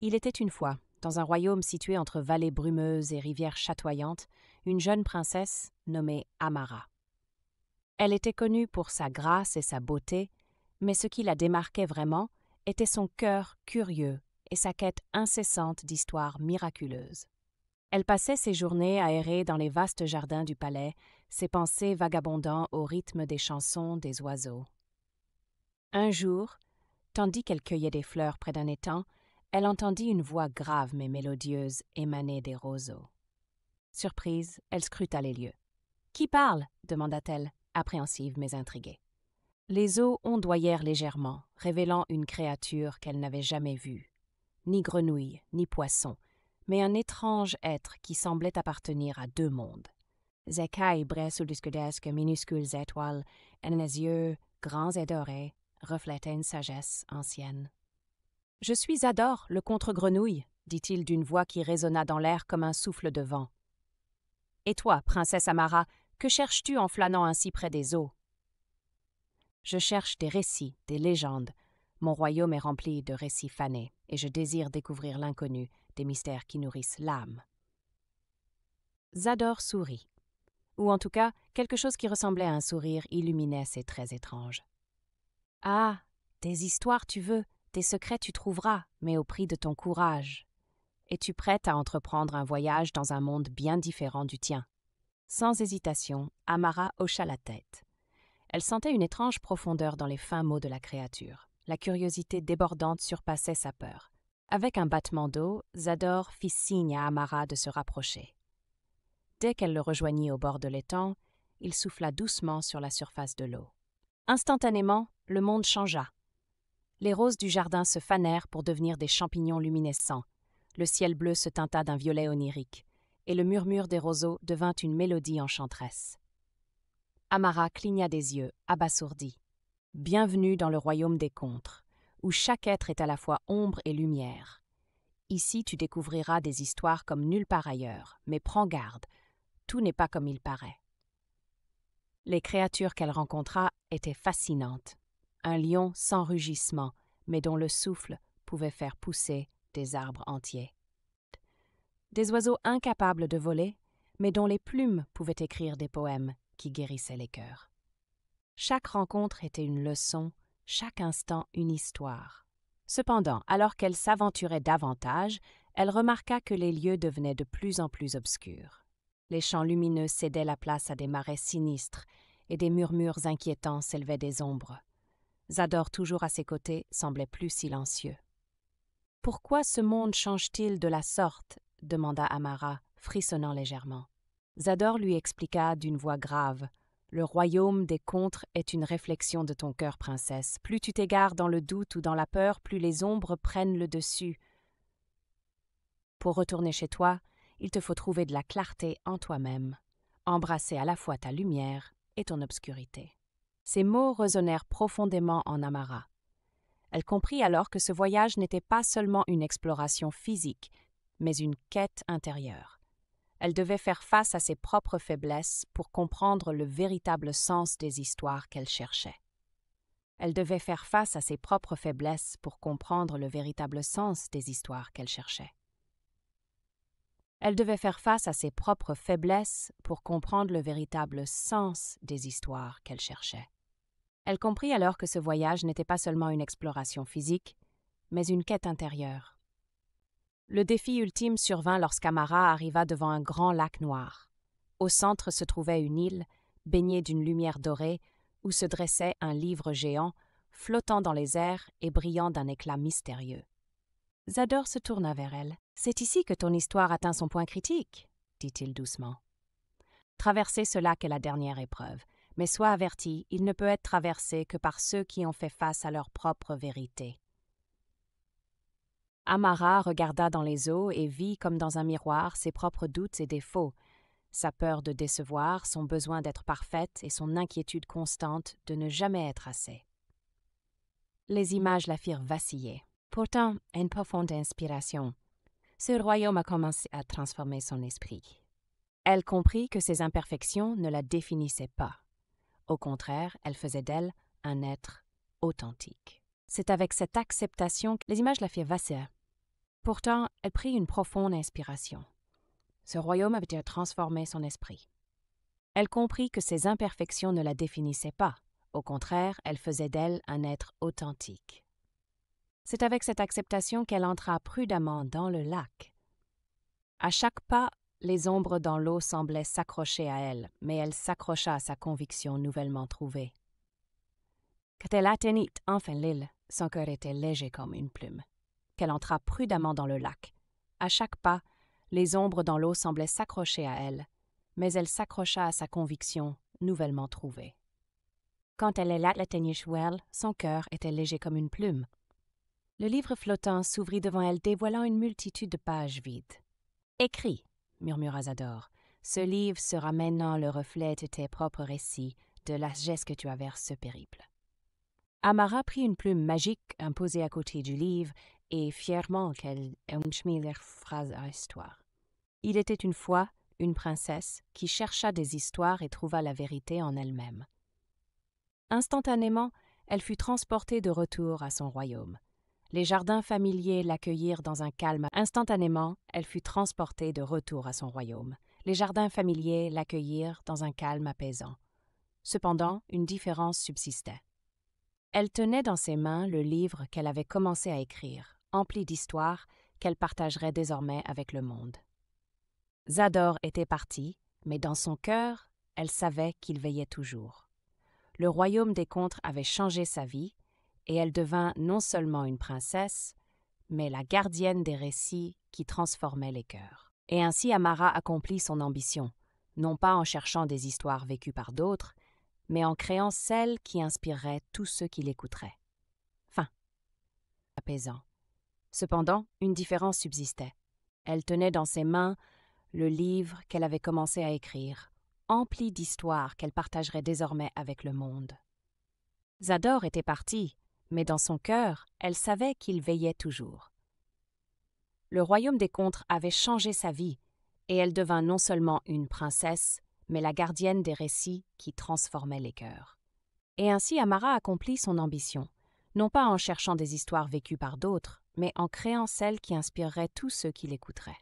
Il était une fois, dans un royaume situé entre vallées brumeuses et rivières chatoyantes, une jeune princesse nommée Amara. Elle était connue pour sa grâce et sa beauté, mais ce qui la démarquait vraiment était son cœur curieux et sa quête incessante d'histoires miraculeuses. Elle passait ses journées à errer dans les vastes jardins du palais, ses pensées vagabondant au rythme des chansons des oiseaux. Un jour, tandis qu'elle cueillait des fleurs près d'un étang, elle entendit une voix grave mais mélodieuse émaner des roseaux. Surprise, elle scruta les lieux. « Qui parle » demanda-t-elle, appréhensive mais intriguée. Les eaux ondoyèrent légèrement, révélant une créature qu'elle n'avait jamais vue. Ni grenouille, ni poisson, mais un étrange être qui semblait appartenir à deux mondes. Ses écailles brillaient sous de minuscules étoiles, et les yeux, grands et dorés, reflétaient une sagesse ancienne. « Je suis Zador, le contre-grenouille, » dit-il d'une voix qui résonna dans l'air comme un souffle de vent. « Et toi, princesse Amara, que cherches-tu en flânant ainsi près des eaux ?»« Je cherche des récits, des légendes. Mon royaume est rempli de récits fanés, et je désire découvrir l'inconnu, des mystères qui nourrissent l'âme. » Zador sourit. Ou en tout cas, quelque chose qui ressemblait à un sourire illuminait ses traits étranges. « Ah, des histoires tu veux, des secrets tu trouveras, mais au prix de ton courage. Es-tu prête à entreprendre un voyage dans un monde bien différent du tien ?» Sans hésitation, Amara hocha la tête. Elle sentait une étrange profondeur dans les fins mots de la créature. La curiosité débordante surpassait sa peur. Avec un battement d'eau, Zador fit signe à Amara de se rapprocher. Dès qu'elle le rejoignit au bord de l'étang, il souffla doucement sur la surface de l'eau. Instantanément, le monde changea. Les roses du jardin se fanèrent pour devenir des champignons luminescents. Le ciel bleu se teinta d'un violet onirique, et le murmure des roseaux devint une mélodie enchanteresse. Amara cligna des yeux, abasourdie. Bienvenue dans le royaume des contres, où chaque être est à la fois ombre et lumière. Ici, tu découvriras des histoires comme nulle part ailleurs, mais prends garde, tout n'est pas comme il paraît. Les créatures qu'elle rencontra étaient fascinantes. Un lion sans rugissement, mais dont le souffle pouvait faire pousser des arbres entiers. Des oiseaux incapables de voler, mais dont les plumes pouvaient écrire des poèmes qui guérissaient les cœurs. Chaque rencontre était une leçon, chaque instant une histoire. Cependant, alors qu'elle s'aventurait davantage, elle remarqua que les lieux devenaient de plus en plus obscurs. Les champs lumineux cédaient la place à des marais sinistres, et des murmures inquiétants s'élevaient des ombres. Zador, toujours à ses côtés, semblait plus silencieux. « Pourquoi ce monde change-t-il de la sorte ?» demanda Amara, frissonnant légèrement. Zador lui expliqua d'une voix grave. « Le royaume des contres est une réflexion de ton cœur, princesse. Plus tu t'égares dans le doute ou dans la peur, plus les ombres prennent le dessus. Pour retourner chez toi, il te faut trouver de la clarté en toi-même, embrasser à la fois ta lumière et ton obscurité. » Ces mots résonnèrent profondément en Amara. Elle comprit alors que ce voyage n'était pas seulement une exploration physique, mais une quête intérieure. Elle devait faire face à ses propres faiblesses pour comprendre le véritable sens des histoires qu'elle cherchait. Elle devait faire face à ses propres faiblesses pour comprendre le véritable sens des histoires qu'elle cherchait. Elle devait faire face à ses propres faiblesses pour comprendre le véritable sens des histoires qu'elle cherchait. Elle comprit alors que ce voyage n'était pas seulement une exploration physique, mais une quête intérieure. Le défi ultime survint lorsqu'Amara arriva devant un grand lac noir. Au centre se trouvait une île, baignée d'une lumière dorée, où se dressait un livre géant, flottant dans les airs et brillant d'un éclat mystérieux. Zador se tourna vers elle. « C'est ici que ton histoire atteint son point critique, » dit-il doucement. « Traverser ce lac est la dernière épreuve, mais sois averti, il ne peut être traversé que par ceux qui ont fait face à leur propre vérité. » Amara regarda dans les eaux et vit comme dans un miroir ses propres doutes et défauts, sa peur de décevoir, son besoin d'être parfaite et son inquiétude constante de ne jamais être assez. Les images la firent vaciller. Pourtant, une profonde inspiration. Ce royaume a commencé à transformer son esprit. Elle comprit que ses imperfections ne la définissaient pas. Au contraire, elle faisait d'elle un être authentique. C'est avec cette acceptation que les images la firent vaciller. Pourtant, elle prit une profonde inspiration. Ce royaume avait transformé son esprit. Elle comprit que ses imperfections ne la définissaient pas. Au contraire, elles faisaient d'elle un être authentique. C'est avec cette acceptation qu'elle entra prudemment dans le lac. À chaque pas, les ombres dans l'eau semblaient s'accrocher à elle, mais elle s'accrocha à sa conviction nouvellement trouvée. Quand elle atteignit enfin l'île, son cœur était léger comme une plume. Qu'elle entra prudemment dans le lac. À chaque pas, les ombres dans l'eau semblaient s'accrocher à elle, mais elle s'accrocha à sa conviction nouvellement trouvée. Quand elle atteignit Schwell, son cœur était léger comme une plume. Le livre flottant s'ouvrit devant elle, dévoilant une multitude de pages vides. « Écris », murmura Zador. « Ce livre sera maintenant le reflet de tes propres récits, de la geste que tu as vers ce périple. » Amara prit une plume magique imposée à côté du livre et fièrement qu'elle mit leur phrase à histoire. Il était une fois une princesse qui chercha des histoires et trouva la vérité en elle-même. Instantanément, elle fut transportée de retour à son royaume. Les jardins familiers l'accueillirent dans un calme. Instantanément, elle fut transportée de retour à son royaume. Les jardins familiers l'accueillirent dans un calme apaisant. Cependant, une différence subsistait. Elle tenait dans ses mains le livre qu'elle avait commencé à écrire, empli d'histoires qu'elle partagerait désormais avec le monde. Zador était parti, mais dans son cœur, elle savait qu'il veillait toujours. Le royaume des contes avait changé sa vie, et elle devint non seulement une princesse, mais la gardienne des récits qui transformaient les cœurs. Et ainsi Amara accomplit son ambition, non pas en cherchant des histoires vécues par d'autres, mais en créant celles qui inspireraient tous ceux qui l'écouteraient. Fin. Apaisant. Cependant, une différence subsistait. Elle tenait dans ses mains le livre qu'elle avait commencé à écrire, empli d'histoires qu'elle partagerait désormais avec le monde. Zador était parti, mais dans son cœur, elle savait qu'il veillait toujours. Le royaume des contes avait changé sa vie, et elle devint non seulement une princesse, mais la gardienne des récits qui transformaient les cœurs. Et ainsi Amara accomplit son ambition, non pas en cherchant des histoires vécues par d'autres, mais en créant celles qui inspireraient tous ceux qui l'écouteraient.